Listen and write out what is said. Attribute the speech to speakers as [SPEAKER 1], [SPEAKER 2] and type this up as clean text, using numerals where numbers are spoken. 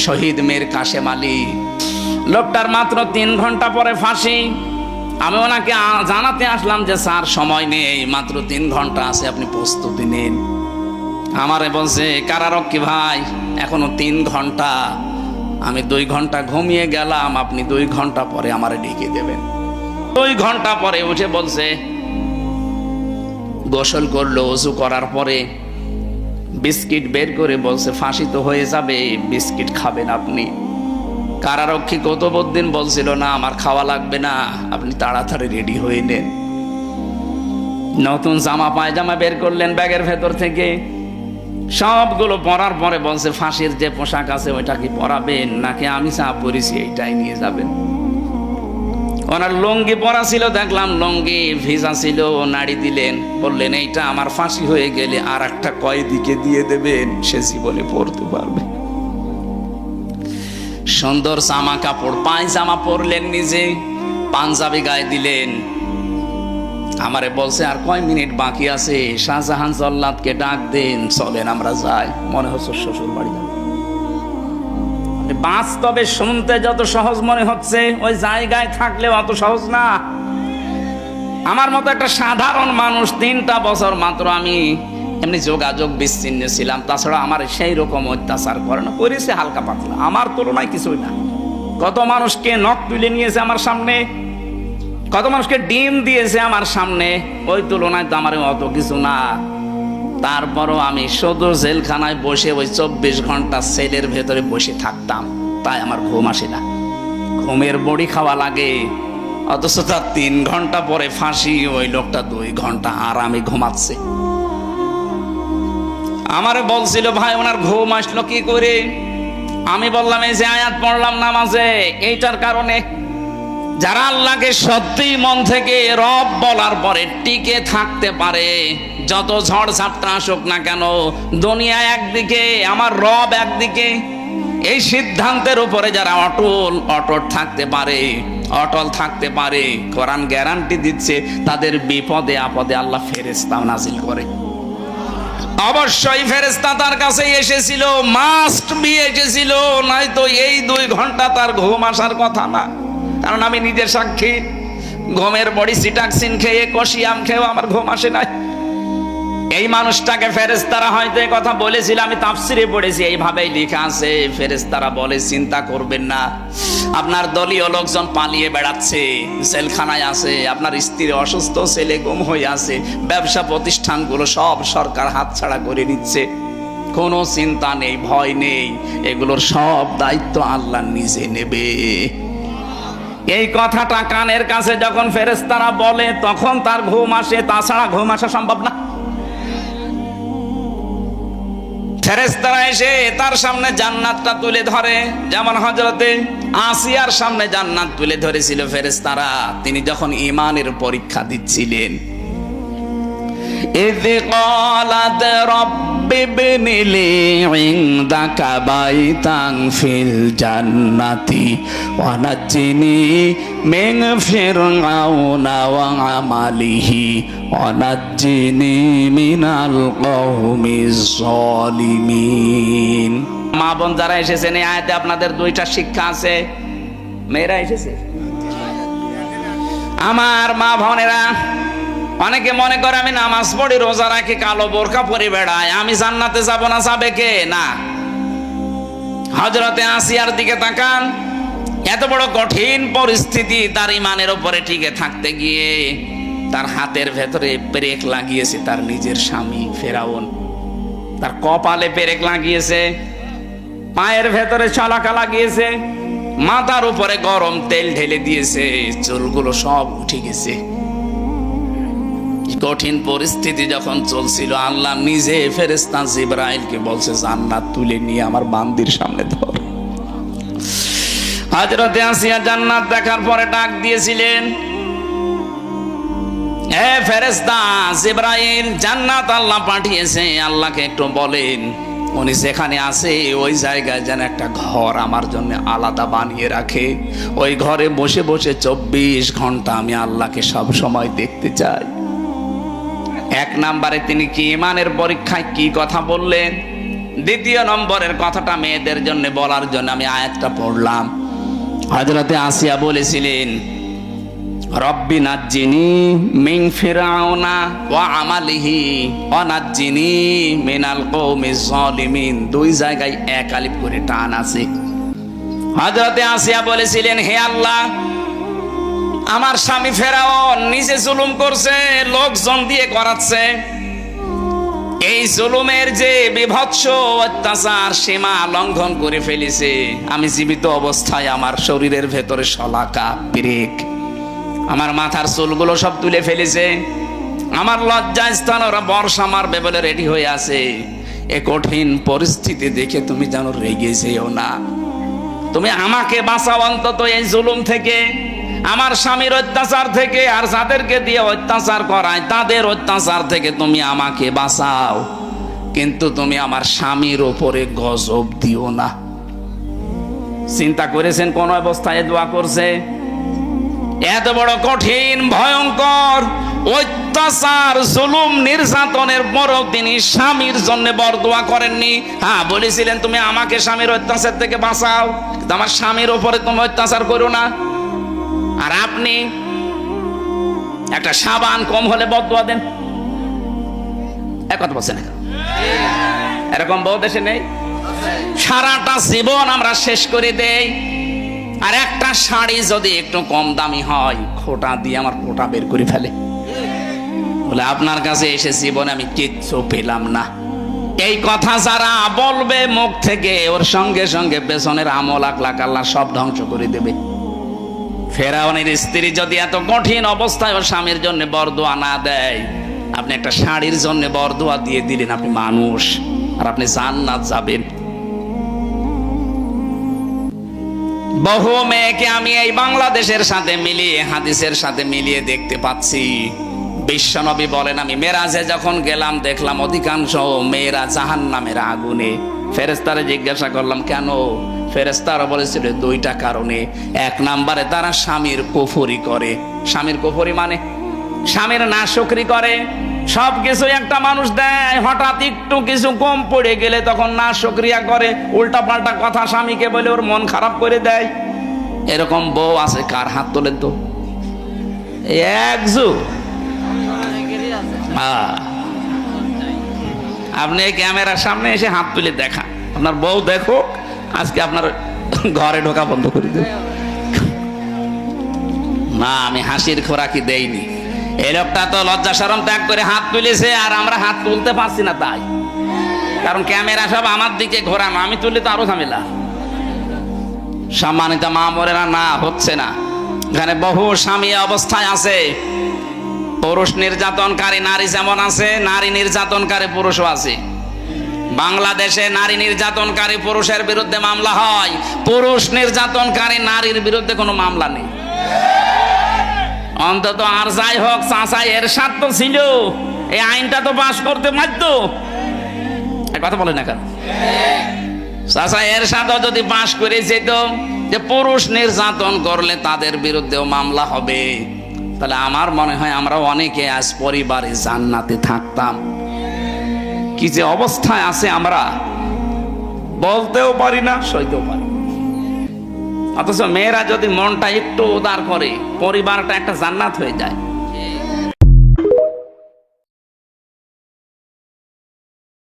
[SPEAKER 1] শহীদ মীর কাশেম আলী। লোকটার মাত্র 3 ঘন্টা পরে ফাঁসি। আমি ওনাকে জানাতে আসলাম যে স্যার সময় নেই, মাত্র 3 ঘন্টা আছে, আপনি প্রস্তুতি নিন। আমারে বলছে কারারক্ষী ভাই এখনো 3 ঘন্টা, আমি 2 ঘন্টা ঘুমিয়ে গেলাম, আপনি 2 ঘন্টা পরে আমারে ডেকে দেবেন। 2 ঘন্টা পরে উঠে বলছে, গোসল করলো, ওযু করার পরে বিস্কিট বের করে বলছে ফাঁসি তো হয়ে যাবে, বিস্কিট খাবেন আপনি। কারারক্ষী কুতুবউদ্দিন বলছিল না আমার খাওয়া লাগবে না, আপনি তাড়াতাড়ি রেডি হয়ে নেন। নতুন জামা পায়জামা বের করলেন ব্যাগের ভেতর থেকে, সবগুলো পরার পরে বলছে ফাঁসির যে পোশাক আছে ওইটা কি পরাবেন নাকি আমি যা পরেছি এইটাই নিয়ে যাবেন। ওনার লুঙ্গি পরা ছিল, দেখলাম লুঙ্গি ভিজা ছিল, নাড়ি দিলেন, বললেন এইটা আমার ফাঁসি হয়ে গেলে আর একটা কয়েদিকে দিয়ে দেবেন, সে জীবনে পরতে পারবে। সুন্দর জামা কাপড় পায়জামা পরলেন, নিজে পাঞ্জাবি গায়ে দিলেন। আমারে বলছে আর কয় মিনিট বাকি আছে, শাহজাহান জল্লাদকে ডাক দেন, চলেন আমরা যাই। মনে হচ্ছে শ্বশুর বাড়ি যাব। বাস্তবে শুনতে যত সহজ মনে হচ্ছে, ওই জায়গায় থাকলে অত সহজ না। আমার মতো একটা সাধারণ মানুষ 3টা বছর মাত্র আমি এমনি যোগাযোগ বিচ্ছিন্ন ছিলাম, তাছাড়া আমার সেই রকম অত্যাচার করে না, করেছে হালকা পাতলা, আমার তুলনায় কিছুই না। কত মানুষকে নখ তুলে নিয়েছে আমার সামনে, কত মানুষকে ডিম দিয়েছে আমার সামনে, ওই তুলনায় তো আমার অত কিছু না। তারপরও আমি শুধু জেলখানায় বসে ওই 24 ঘন্টা সেলের ভেতরে বসে থাকতাম, তাই আমার ঘুম আসে না, ঘুমের বড়ি খাওয়া লাগে। অথচ তার 3 ঘন্টা পরে ফাঁসি, ওই লোকটা 2 ঘন্টা আরামে ঘুমাচ্ছে। আমারে বলছিল ভাই ওনার ঘুম আসলো কি করে, আমি বললাম এই যে আয়াত পড়লাম নামাজে, এইটার কারণে। যারা আল্লাহকে সত্যি মন থেকে রব বলার পরে টিকে থাকতে পারে, যত ঝড় ঝাপটা আসুক না কেন, দুনিয়া একদিকে আমার রব একদিকে, এই সিদ্ধান্তের উপরে যারা অটল থাকতে পারে, অটল থাকতে পারে, কোরআন গ্যারান্টি দিচ্ছে তাদের বিপদে আপদে আল্লাহ ফেরেশতা নাজিল করে। অবশ্যই ফেরেশতা তার কাছে এসেছিল, মাস্ট বি এসেছিল, নয়তো এই 2 ঘন্টা তার ঘুম আসার কথা না। কারণ আমি নিজের সাক্ষী, ঘুমের বড়ি সিটাক্সিন খেয়ে কষিয়াম খেয়েও আমার ঘুম আসে নাই। এই মানুষটাকে ফেরেশতারা হয়তো এই কথা বলেছিল, আমি তাফসিরে পড়েছি, এইভাবেই লেখা আছে। ফেরেশতারা বলে চিন্তা করবেন না, আপনার দলীয় লোকজন পালিয়ে বেড়াচ্ছে, জেলখানায় আছে, আপনার স্ত্রী অসুস্থ, ছেলে গুম হয়ে আছে, ব্যবসা প্রতিষ্ঠানগুলো সব সরকার হাতছাড়া করে নিচ্ছে, কোনো চিন্তা নেই, ভয় নেই, এগুলোর সব দায়িত্ব আল্লাহ নিজে নেবে। এই কথাটা কানের কাছে যখন ফেরেশতারা বলে তখন তার ঘুম আসে, তাছাড়া ঘুম আসা সম্ভব না। ফেরেশতারা এসে তার সামনে জান্নাতটা তুলে ধরে, যেমন হযরতে আসিয়ার সামনে জান্নাত তুলে ধরেছিল ফেরেশতারা, তিনি যখন ঈমানের পরীক্ষা দিচ্ছিলেন। إذ قالت رب ابن لي عندك بيتا في الجنة ونجني من فرعون وعمله ونجني من القوم الظالمين। মা বোন যারা এসেছেন এই আয়াতে আপনাদের 2টা শিক্ষা আছে। মেয়েরা এসেছে, আমার মা বোনেরা, অনেকে মনে করে আমি নামাজ পড়ি, রোজা রাখি, কালো বোরকা পরে বেড়াই, আমি জান্নাতে যাব না, যাবে কে? না। হযরতে আসিয়ার দিকে তাকান, এত বড় কঠিন পরিস্থিতি, তার ঈমানের উপরে টিকে থাকতে গিয়ে তার হাতের ভেতরে পেরেক লাগিয়েছে তার নিজের স্বামী ফেরাউন, তার কপালে পেরেক লাগিয়েছে, পায়ের ভেতরে ছলাকা লাগিয়েছে, মাথার উপরে গরম তেল ঢেলে দিয়েছে, চুলগুলো সব উঠে গেছে। কঠিন পরিস্থিতি যখন চলছিল, আল্লাহ নিজে ফেরেশতা জিবরাইলকে বলছে জান্নাত তুলে নিয়ে আমার বান্দির সামনে ধর। হযরতে আসিয়া জান্নাত দেখার পরে ডাক দিয়েছিলেন, হে ফেরেশতা জিবরাইল, জান্নাত আল্লাহ পাঠিয়েছে, আল্লাহকে একটু বলেন উনি যেখানে আছে ওই জায়গায় যেন একটা ঘর আমার জন্য আলাদা বানিয়ে রাখে, ওই ঘরে বসে বসে 24 ঘন্টা আমি আল্লাহকে সব সময় দেখতে চাই। 1 নম্বরে তিনি কি ঈমানের পরীক্ষায় কি কথা বললেন? দ্বিতীয় নম্বরের কথাটা মেয়েদের জন্য বলার জন্য আমি আয়াতটা পড়লাম। হযরতে আসিয়া বলেছিলেন, রব্বি নাজ্জিনি মিন ফিরআউনা ওয়া আমালিহি ওয়া নাজ্জিনি মিনাল কওমিজ জালিমিন। দুই জায়গায় এক আলিফ করে টান আছে। হযরতে আসিয়া বলেছিলেন, হে আল্লাহ, আমার স্বামী ফেরাউন নিজে জুলুম করছে, লোকজন দিয়ে করাচ্ছে। এই জুলুমের যে বিভৎস অত্যাচার সীমা লঙ্ঘন করে ফেলেছে, আমি জীবিত অবস্থায় আমার শরীরের ভেতরে শলাকা পেরেক, আমার মাথার চুলগুলো সব তুলে ফেলেছে, আমার লজ্জা স্থান ওরা বর্ষা মারবে বলে রেডি হয়ে আছে। এ কঠিন পরিস্থিতি দেখে তুমি যেন রেগে যেও না, তুমি আমাকে বাঁচাও অন্তত এই জুলুম থেকে, আমার স্বামীর অত্যাচার থেকে, আর যাদেরকে দিয়ে অত্যাচার করায় তাদের অত্যাচার থেকে তুমি আমাকে বাঁচাও, কিন্তু তুমি আমার স্বামীর ওপরে গজব দিও না। চিন্তা করেছেন কোন অবস্থায় দোয়া করছে? এত বড় কঠিন ভয়ঙ্কর অত্যাচার জুলুম নির্যাতনের পরও তিনি স্বামীর জন্য বরদোয়া করেননি। হ্যাঁ, বলেছিলেন তুমি আমাকে স্বামীর অত্যাচার থেকে বাঁচাও, কিন্তু আমার স্বামীর ওপরে তুমি অত্যাচার করো না। আর আপনি একটা সাবান কম হলে বদদোয়া দেন। এক কথা বলছেন, এরকম বহু দেশে নেই? সারাটা জীবন আমরা শেষ করে দেই, আর একটা শাড়ি যদি একটু কম দামি হয়, খোটা দিয়ে আমার খোটা বের করে ফেলে, বলে আপনার কাছে এসে জীবনে আমি কিচ্ছু পেলাম না। এই কথা যারা বলবে মুখ থেকে, ওর সঙ্গে সঙ্গে পেছনের আমল আখলাক আল্লাহ সব ধ্বংস করে দেবে। ফেরাউনের স্ত্রী যদি এত কঠিন অবস্থায় ওর স্বামীর জন্য বরদোয়া না দেয়, আপনি একটা শাড়ির জন্য বরদোয়া দিয়ে দিলেন, আপনি মানুষ, আর আপনি জান্নাত যাবেন। বহু মেয়েকে আমি এই বাংলাদেশের সাথে মিলিয়ে, হাদিসের সাথে মিলিয়ে দেখতে পাচ্ছি। বিশ্বনবী বলেন, আমি মেরাজে যখন গেলাম দেখলাম অধিকাংশ মেয়েরা জাহান্নামের আগুনে। ফেরেশতারে জিজ্ঞাসা করলাম কেন? ফেরেশতারা বলেছিল দুইটা কারণে। এক নম্বরে তারা স্বামীর কুফরি করে। স্বামীর কুফরি মানে স্বামীর নাশকরি করে। সব কিছু একটা মানুষ দেয়, হঠাৎ একটু কিছু কম পড়ে গেলে তখন নাশকরিয়া করে, উল্টা পাল্টা কথা স্বামীকে বলে ওর মন খারাপ করে দেয়। এরকম বউ আছে কার? হাত তোলেন তো। একজু আপনি এই ক্যামেরার সামনে এসে হাত তুলে দেখা, আপনার বউ দেখো, আজকে আপনার ঘরে ঢোকা বন্ধ করে দেব না। আমি হাসির খোরাকি দেইনি। এই লোকটা তো লজ্জা শরম ত্যাগ করে হাত তুলেছে, আর আমরা হাত তুলতে পারছি না, তাই কারণ ক্যামেরা সব আমার দিকে ঘোরানো, আমি তুললে তো আরো ঝামেলা। সম্মানিত মা বোনেরা, না হচ্ছে না। এখানে বহু স্বামী অবস্থায় আছে। পুরুষ নির্যাতনকারী নারী যেমন আছে, নারী নির্যাতনকারী পুরুষও আছে। বাংলাদেশে নারী নির্যাতনকারী পুরুষের বিরুদ্ধে মামলা হয়, পুরুষ নির্যাতনকারী নারীর বিরুদ্ধে কোনো মামলা নেই। অন্তত আর যাই হোক, চাচা এরশাদ তো ছিল, এই আইনটা তো পাস করতে পারতো। কথা বলে না কেন? চাচা এরশাদও যদি পাস করে যেত যে পুরুষ নির্যাতন করলে তাদের বিরুদ্ধেও মামলা হবে, তাহলে আমার মনে হয় আমরা অনেকে আজ পরিবারে জান্নাতে থাকতাম। কি যে অবস্থায় আছে আমরা, বলতেও পারি না, সইতেও পারি। অথচ মেয়েরা যদি মনটা একটু উদার করে, পরিবারটা একটা জান্নাত হয়ে যায়।